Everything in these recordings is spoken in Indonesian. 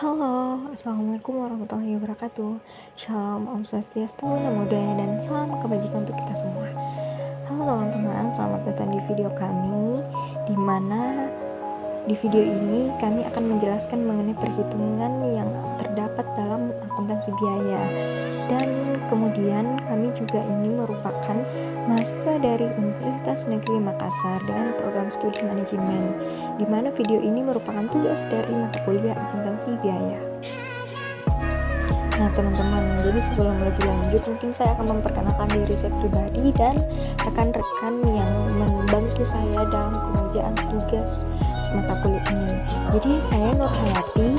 Halo, Assalamualaikum warahmatullahi wabarakatuh. Shalom, Om Swastiastu, Namo Buddhaya, dan salam kebajikan untuk kita semua. Halo teman-teman, selamat datang di video kami, di mana di video ini kami akan menjelaskan mengenai perhitungan yang terdapat dalam akuntansi biaya. Dan kemudian kami juga ini merupakan mahasiswa dari Universitas Negeri Makassar dengan program studi manajemen, di mana video ini merupakan tugas dari mata kuliah akuntansi biaya. Nah teman-teman, jadi sebelum lebih lanjut mungkin saya akan memperkenalkan diri saya pribadi dan rekan-rekan yang membantu saya dalam pengerjaan tugas mata kuliah ini. Jadi saya Nur Hayati,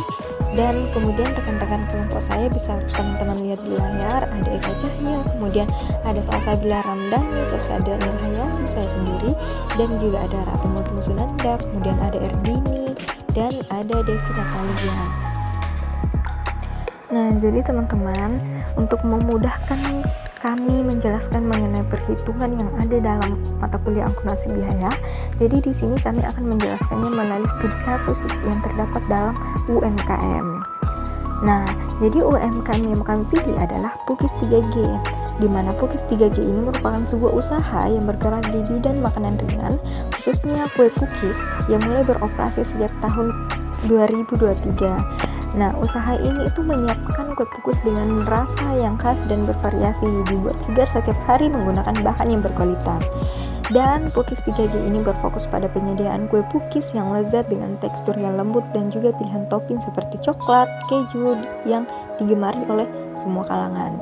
dan kemudian rekan-rekan kelompok saya bisa teman-teman lihat di layar, ada Eka Cahya, kemudian ada Salsabila Ramdhani, terus ada Nur Hayati saya sendiri, dan juga ada Ratu Murni Sunanda, kemudian ada Erdini, dan ada Devi Natalia. Nah, jadi teman-teman, untuk memudahkan kami menjelaskan mengenai perhitungan yang ada dalam mata kuliah akuntansi biaya, jadi di sini kami akan menjelaskannya melalui studi kasus yang terdapat dalam UMKM. Nah, jadi UMKM yang kami pilih adalah Pukis 3G, di mana Pukis 3G ini merupakan sebuah usaha yang bergerak di bidang makanan ringan, khususnya kue cookies yang mulai beroperasi sejak tahun 2023. Nah, usaha ini itu menyiapkan kue pukus dengan rasa yang khas dan bervariasi, dibuat segar setiap hari menggunakan bahan yang berkualitas. Dan Pukis 3G ini berfokus pada penyediaan kue pukis yang lezat dengan tekstur yang lembut dan juga pilihan topping seperti coklat, keju yang digemari oleh semua kalangan.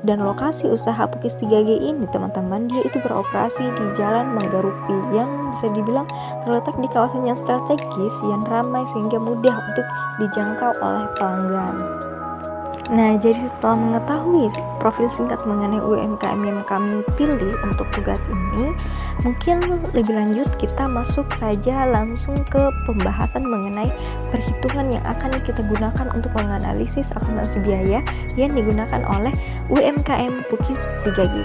Dan lokasi usaha Pukis 3G ini teman-teman, dia itu beroperasi di Jalan Manggarupi yang bisa dibilang terletak di kawasan yang strategis yang ramai sehingga mudah untuk dijangkau oleh pelanggan. Nah, jadi setelah mengetahui profil singkat mengenai UMKM yang kami pilih untuk tugas ini, mungkin lebih lanjut kita masuk saja langsung ke pembahasan mengenai perhitungan yang akan kita gunakan untuk menganalisis akuntansi biaya yang digunakan oleh UMKM Pukis 3G.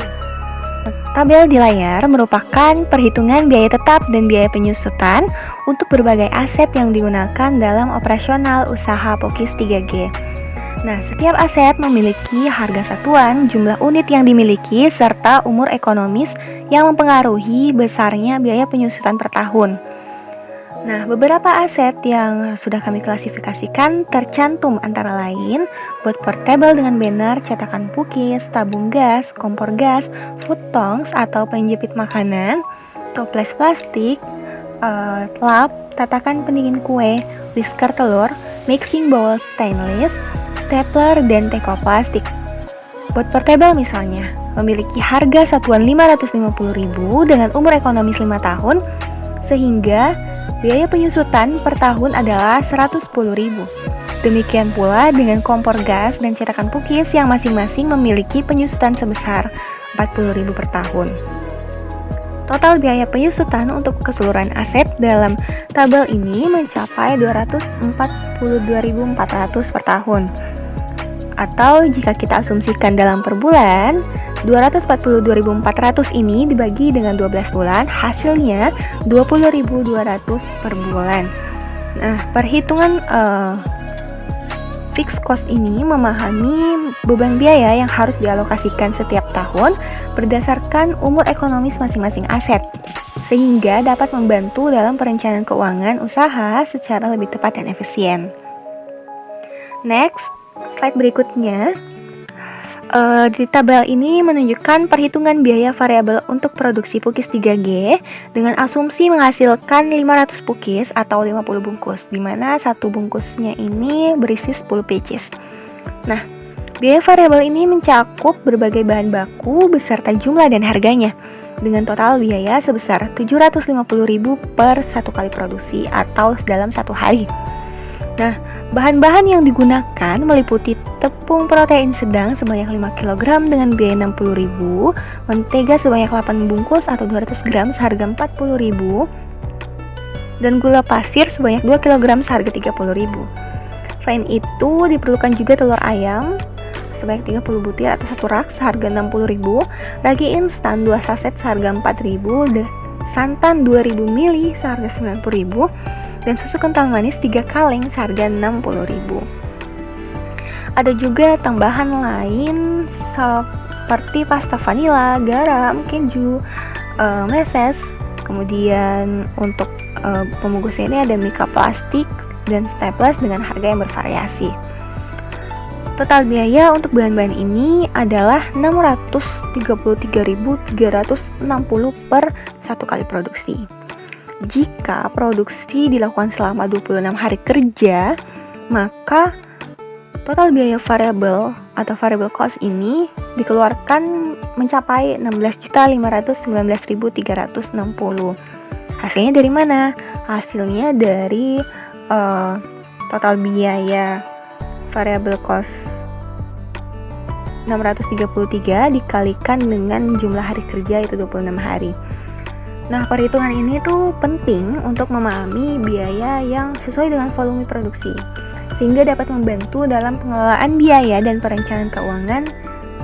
Tabel di layar merupakan perhitungan biaya tetap dan biaya penyusutan untuk berbagai aset yang digunakan dalam operasional usaha Pukis 3G. Nah, setiap aset memiliki harga satuan, jumlah unit yang dimiliki, serta umur ekonomis yang mempengaruhi besarnya biaya penyusutan per tahun. Nah, beberapa aset yang sudah kami klasifikasikan tercantum antara lain buat portable dengan banner, cetakan pukis, tabung gas, kompor gas, food tongs atau penjepit makanan, toples plastik, lap, tatakan pendingin kue, whisker telur, mixing bowl stainless, stapler, dan teko plastik. Buat portable misalnya, memiliki harga satuan Rp550.000 dengan umur ekonomis 5 tahun, sehingga biaya penyusutan per tahun adalah Rp110.000. Demikian pula dengan kompor gas dan cetakan pukis yang masing-masing memiliki penyusutan sebesar Rp40.000 per tahun. Total biaya penyusutan untuk keseluruhan aset dalam tabel ini mencapai Rp242.400 per tahun. Atau jika kita asumsikan dalam per bulan, 242.400 ini dibagi dengan 12 bulan, hasilnya 20.200 per bulan. Nah, perhitungan fixed cost ini memahami beban biaya yang harus dialokasikan setiap tahun berdasarkan umur ekonomis masing-masing aset, sehingga dapat membantu dalam perencanaan keuangan usaha secara lebih tepat dan efisien. Next, slide berikutnya. Di tabel ini menunjukkan perhitungan biaya variabel untuk produksi Pukis 3G dengan asumsi menghasilkan 500 pukis atau 50 bungkus, di mana satu bungkusnya ini berisi 10 pieces. Nah, biaya variabel ini mencakup berbagai bahan baku beserta jumlah dan harganya, dengan total biaya sebesar Rp750.000 per satu kali produksi atau dalam satu hari. Nah, bahan-bahan yang digunakan meliputi tepung protein sedang sebanyak 5 kg dengan biaya Rp60.000, mentega sebanyak 8 bungkus atau 200 gram seharga Rp40.000, dan gula pasir sebanyak 2 kg seharga Rp30.000. Selain itu, diperlukan juga telur ayam sebanyak 30 butir atau 1 rak seharga Rp60.000, ragi instan 2 saset seharga Rp4.000, santan 2.000 ml seharga Rp90.000, dan susu kental manis 3 kaleng seharga Rp60.000. Ada juga tambahan lain seperti pasta vanila, garam, keju, meses. Kemudian untuk pembungkusnya ini ada mika plastik dan staples dengan harga yang bervariasi. Total biaya untuk bahan-bahan ini adalah 633.360 per satu kali produksi. Jika produksi dilakukan selama 26 hari kerja, maka total biaya variabel atau variable cost ini dikeluarkan mencapai 16.519.360. Hasilnya dari mana? Hasilnya dari total biaya variable cost 633 dikalikan dengan jumlah hari kerja itu 26 hari. Nah, perhitungan ini tuh penting untuk memahami biaya yang sesuai dengan volume produksi, sehingga dapat membantu dalam pengelolaan biaya dan perencanaan keuangan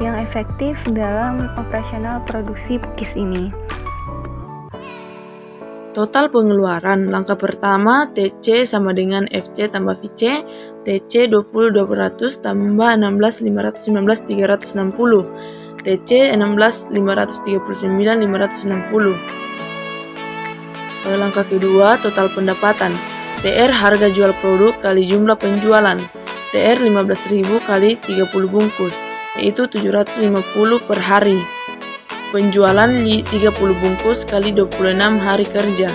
yang efektif dalam operasional produksi pukis ini. Total pengeluaran langkah pertama TC sama dengan FC tambah VC, TC 20.200 tambah 16.519.360, TC 16.539.560. Langkah kedua total pendapatan, TR harga jual produk kali jumlah penjualan, TR 15.000 kali 30 bungkus, yaitu 750 per hari. Penjualan 30 bungkus kali 26 hari kerja,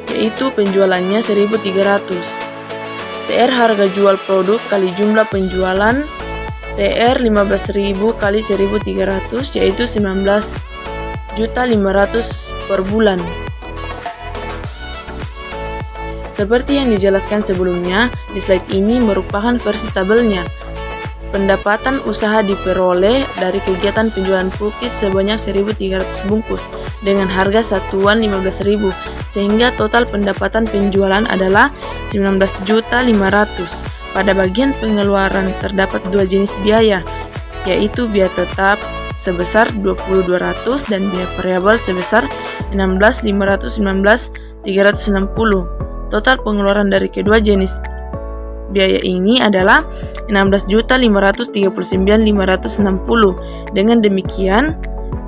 yaitu penjualannya 1.300. TR harga jual produk kali jumlah penjualan, TR 15.000 kali 1.300, yaitu 19.500.000 per bulan. Seperti yang dijelaskan sebelumnya, di slide ini merupakan versi tabelnya. Pendapatan usaha diperoleh dari kegiatan penjualan pukis sebanyak 1.300 bungkus dengan harga satuan 15.000, sehingga total pendapatan penjualan adalah 19.500.000. Pada bagian pengeluaran terdapat dua jenis biaya, yaitu biaya tetap sebesar 20.200 dan biaya variabel sebesar 16.519.360. Total pengeluaran dari kedua jenis biaya ini adalah 16.539.560. Dengan demikian,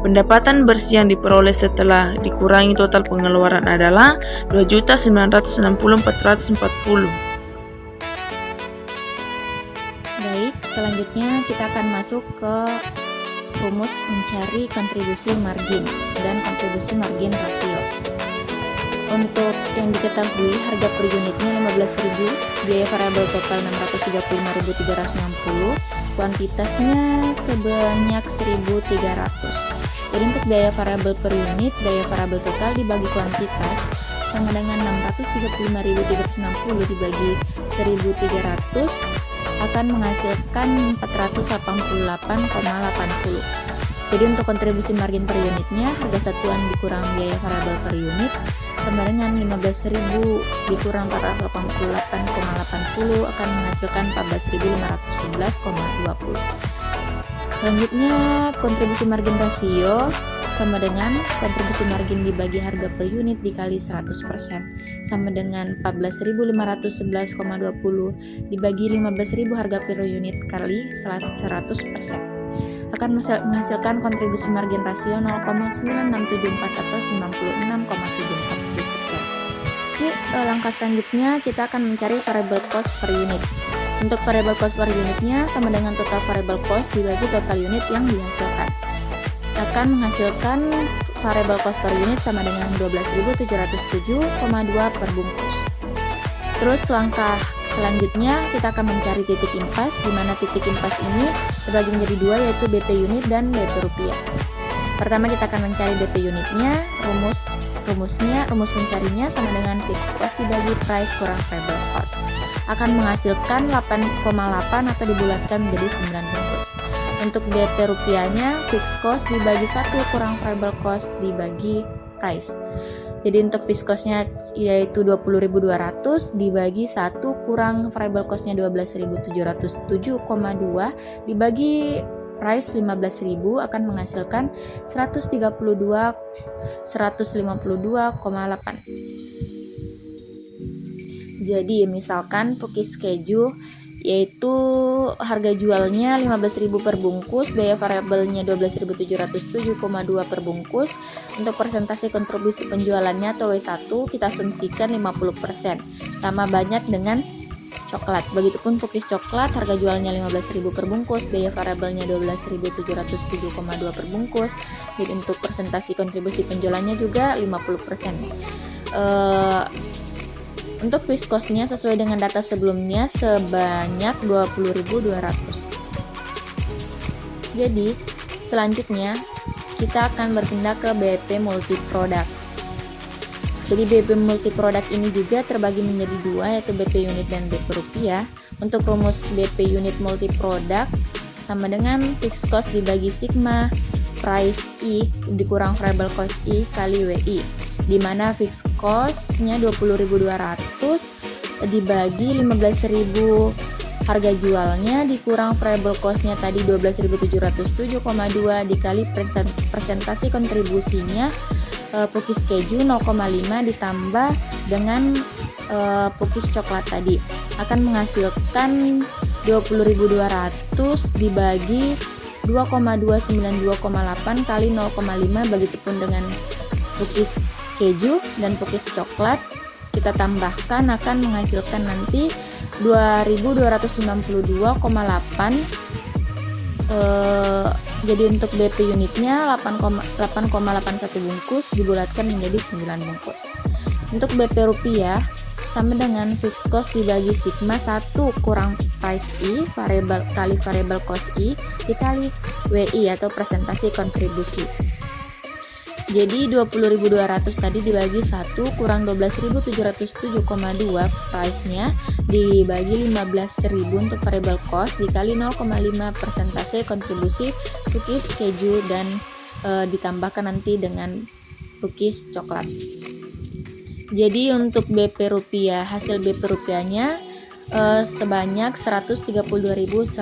pendapatan bersih yang diperoleh setelah dikurangi total pengeluaran adalah 2.960.440. Baik, selanjutnya kita akan masuk ke rumus mencari kontribusi margin dan kontribusi margin rasio. Untuk yang diketahui, harga per unitnya 15.000, biaya variabel total 635.360, kuantitasnya sebanyak 1.300. Jadi untuk biaya variabel per unit, biaya variabel total dibagi kuantitas sama dengan 635.360 dibagi 1.300 akan menghasilkan 488,80. Jadi untuk kontribusi margin per unitnya, harga satuan dikurang biaya variabel per unit sama dengan 15.000 dikurang 488,80 akan menghasilkan 14.511,20. Selanjutnya, kontribusi margin rasio sama dengan kontribusi margin dibagi harga per unit dikali 100% sama dengan 14.511,20 dibagi 15.000 harga per unit kali 100% akan menghasilkan kontribusi margin rasio 0,9674 atau 96,74%. Langkah selanjutnya kita akan mencari variable cost per unit. Untuk variable cost per unitnya sama dengan total variable cost dibagi total unit yang dihasilkan. Akan menghasilkan variable cost per unit sama dengan 12.707,2 per bungkus. Terus langkah selanjutnya kita akan mencari titik impas, di mana titik impas ini terbagi menjadi dua, yaitu BP unit dan BP rupiah. Pertama kita akan mencari BP unitnya, rumus mencarinya sama dengan fixed cost dibagi price kurang variable cost. Akan menghasilkan 8,8 atau dibulatkan menjadi 9 bungkus. Untuk BP rupiahnya, fixed cost dibagi 1 kurang variable cost dibagi price. Jadi untuk fixed cost-nya yaitu 20.200 dibagi 1 kurang variable cost-nya 12.707,2 dibagi price 15.000 akan menghasilkan 152,8. Jadi misalkan pukis keju yaitu harga jualnya 15.000 per bungkus, biaya variabelnya 12.707,2 per bungkus. Untuk persentase kontribusi penjualannya atau W1 kita asumsikan 50%, sama banyak dengan coklat. Begitupun cookies coklat, harga jualnya 15.000 per bungkus, biaya variabelnya 12.707,2 per bungkus. Jadi untuk persentase kontribusi penjualannya juga 50%. Untuk viskosnya sesuai dengan data sebelumnya sebanyak 20.200. Jadi selanjutnya kita akan berpindah ke BP multi product. Jadi BP multi product ini juga terbagi menjadi dua, yaitu BP unit dan BP rupiah. Untuk rumus BP unit multi product sama dengan fixed cost dibagi sigma price I dikurang variable cost I kali WI, di mana fixed cost-nya 20.200 dibagi 15.000 harga jualnya dikurang variable cost-nya tadi 12.707,2 dikali presentasi kontribusinya cookies keju 0,5 ditambah dengan cookies coklat tadi akan menghasilkan 20.200 dibagi 2,292,8 kali 0,5, begitupun dengan cookies keju dan cookies coklat kita tambahkan akan menghasilkan nanti 2292,8. Jadi untuk BP unitnya 8,81 bungkus dibulatkan menjadi 9 bungkus. Untuk BP rupiah sama dengan fixed cost dibagi sigma 1 kurang price I variable kali variable cost I dikali WI atau presentasi kontribusi. Jadi 20.200 tadi dibagi 1 kurang 12.707,2 price-nya dibagi 15.000 untuk variable cost dikali 0,5 persentase kontribusi cookies keju dan ditambahkan nanti dengan cookies coklat. Jadi untuk BP rupiah, hasil BP rupiahnya sebanyak 132.152,8.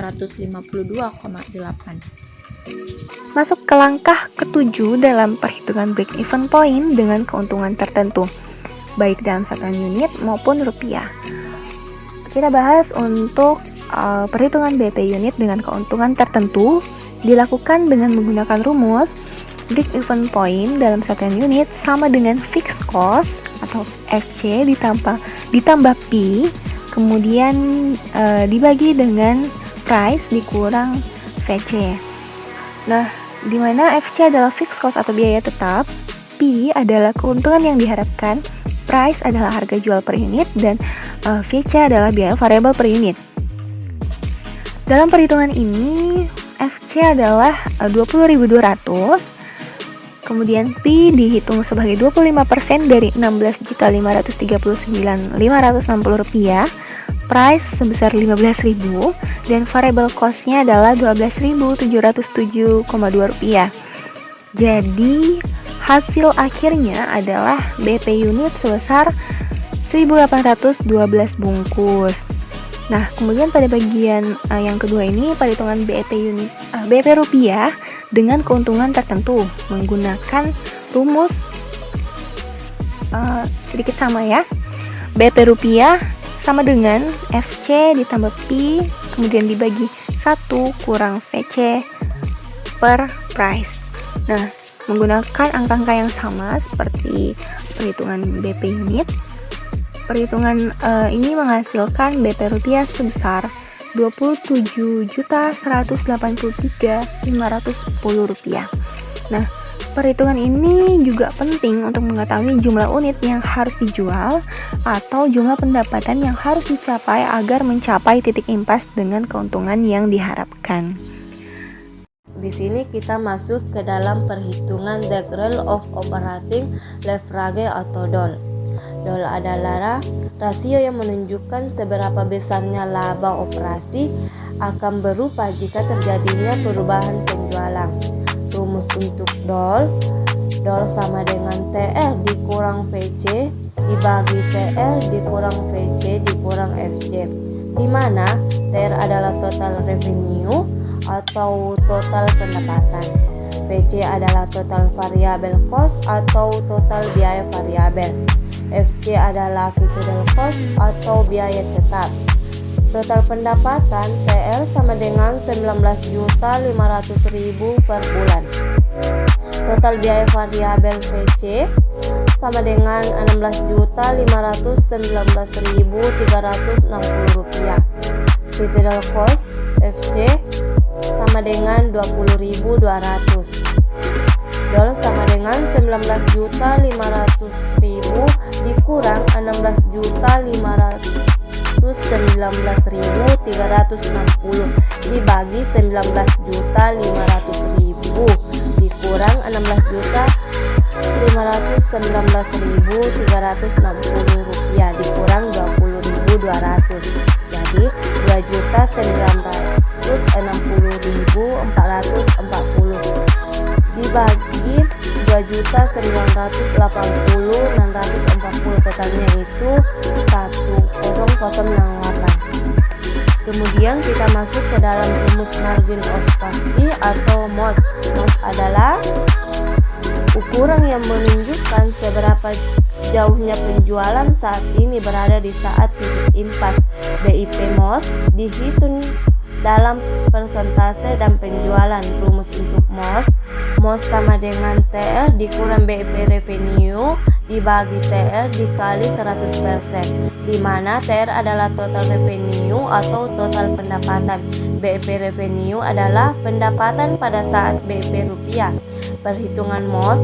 Masuk ke langkah ketujuh dalam perhitungan break even point dengan keuntungan tertentu, baik dalam satuan unit maupun rupiah. Kita bahas untuk perhitungan BP unit dengan keuntungan tertentu dilakukan dengan menggunakan rumus break even point dalam satuan unit sama dengan fixed cost atau FC ditambah P, kemudian dibagi dengan price dikurang VC. Nah, di mana FC adalah fixed cost atau biaya tetap, P adalah keuntungan yang diharapkan, price adalah harga jual per unit, dan VC adalah biaya variabel per unit. Dalam perhitungan ini, FC adalah 20.200, kemudian P dihitung sebagai 25% dari 16.539.560 rupiah, price sebesar 15.000 dan variable cost-nya adalah 12.707,2 rupiah. Jadi hasil akhirnya adalah BP unit sebesar 1.812 bungkus. Nah, kemudian pada bagian yang kedua ini perhitungan BP rupiah dengan keuntungan tertentu menggunakan rumus sedikit sama ya. BP rupiah sama dengan FC ditambah P kemudian dibagi 1 kurang VC per price. Nah, menggunakan angka-angka yang sama seperti perhitungan BP unit, perhitungan ini menghasilkan BP rupiah sebesar 27.183.510 rupiah. Nah, perhitungan ini juga penting untuk mengetahui jumlah unit yang harus dijual atau jumlah pendapatan yang harus dicapai agar mencapai titik impas dengan keuntungan yang diharapkan. Di sini kita masuk ke dalam perhitungan Degree of Operating Leverage atau DOL. DOL adalah rasio yang menunjukkan seberapa besarnya laba operasi akan berupa jika terjadinya perubahan penjualan. Rumus untuk DOL sama dengan TR dikurang VC dibagi TR dikurang VC dikurang FC, di mana TR adalah total revenue atau total pendapatan, VC adalah total variable cost atau total biaya variabel, FC adalah visible cost atau biaya tetap. Total pendapatan TR sama dengan 19.500.000 per bulan. Total biaya variabel VC sama dengan Rp16.519.360. Visible cost FC sama dengan 20.200. Dol sama dengan 19.500.000 dikurang 16.519.360 dibagi 19.500.000 dikurang 16.519.360 rupiah dikurang 20.200. Jadi 2.960.440 dibagi 2.980.640, totalnya itu 1008. Kemudian kita masuk ke dalam rumus margin of safety atau MOS. MOS adalah ukuran yang menunjukkan seberapa jauhnya penjualan saat ini berada di saat titik impas. BIP MOS dihitung dalam persentase dan penjualan. Rumus untuk MOS sama dengan TR dikurang BIP revenue dibagi TR dikali 100%, di mana TR adalah total revenue atau total pendapatan. BIP revenue adalah pendapatan pada saat BIP rupiah. Perhitungan MOS.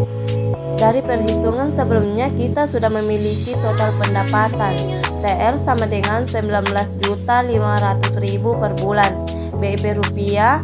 Dari perhitungan sebelumnya kita sudah memiliki total pendapatan TR sama dengan 19.500.000 per bulan. BIP rupiah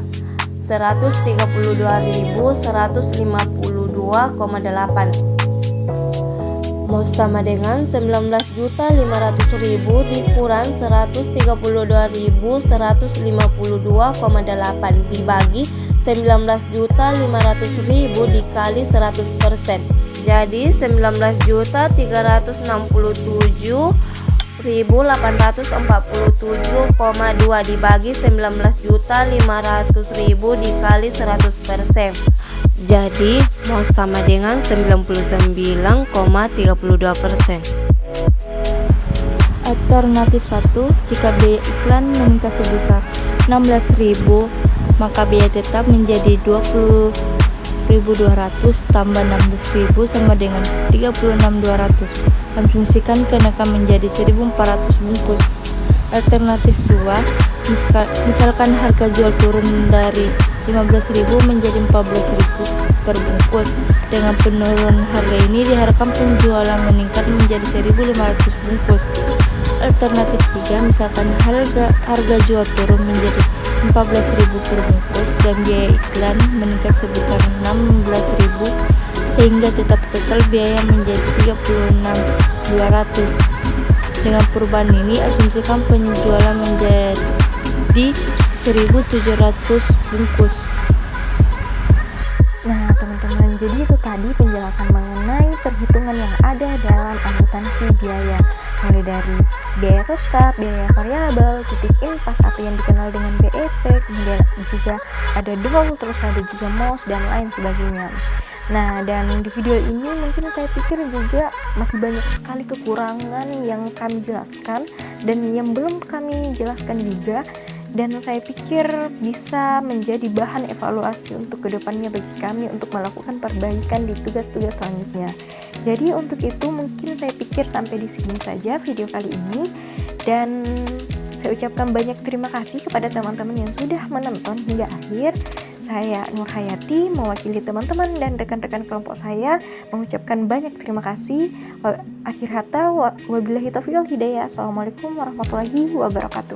132.152,8. MOS sama dengan 19.500.000 dikurang 132.152,8 dibagi 19.500.000 dikali 100%. Jadi 19.367.847,2 dibagi 19.500.000 dikali 100%. Jadi MOS sama dengan 99,32%. Alternatif 1, jika biaya iklan meningkat sebesar 16.000, maka biaya tetap menjadi 20.200 tambah 16.000 sama dengan 36.200. Asumsikan kenaikan menjadi 1.400 bungkus. Alternatif 2, misalkan harga jual turun dari 15.000 menjadi 14.000 per bungkus. Dengan penurunan harga ini diharapkan penjualan meningkat menjadi 1.500 bungkus. Alternatif 3, misalkan harga jual turun menjadi 14.000 per bungkus dan biaya iklan meningkat sebesar 16.000 sehingga tetap total biaya menjadi 36.200. Dengan perubahan ini asumsikan penjualan menjadi 1.700 bungkus. Nah teman-teman, jadi itu tadi penjelasan mengenai perhitungan yang ada dalam akuntansi biaya, mulai dari biaya tetap, biaya variabel, titik impas atau yang dikenal dengan BEP, kemudian juga ada dol, terus ada juga MOS dan lain sebagainya. Nah, dan di video ini mungkin saya pikir juga masih banyak sekali kekurangan yang kami jelaskan dan yang belum kami jelaskan juga, dan saya pikir bisa menjadi bahan evaluasi untuk kedepannya bagi kami untuk melakukan perbaikan di tugas-tugas selanjutnya. Jadi untuk itu mungkin saya pikir sampai di sini saja video kali ini, dan saya ucapkan banyak terima kasih kepada teman-teman yang sudah menonton hingga akhir. Saya Nur Hayati mewakili teman-teman dan rekan-rekan kelompok saya mengucapkan banyak terima kasih. Akhir kata, wabillahi taufiq wal hidayah. Assalamualaikum warahmatullahi wabarakatuh.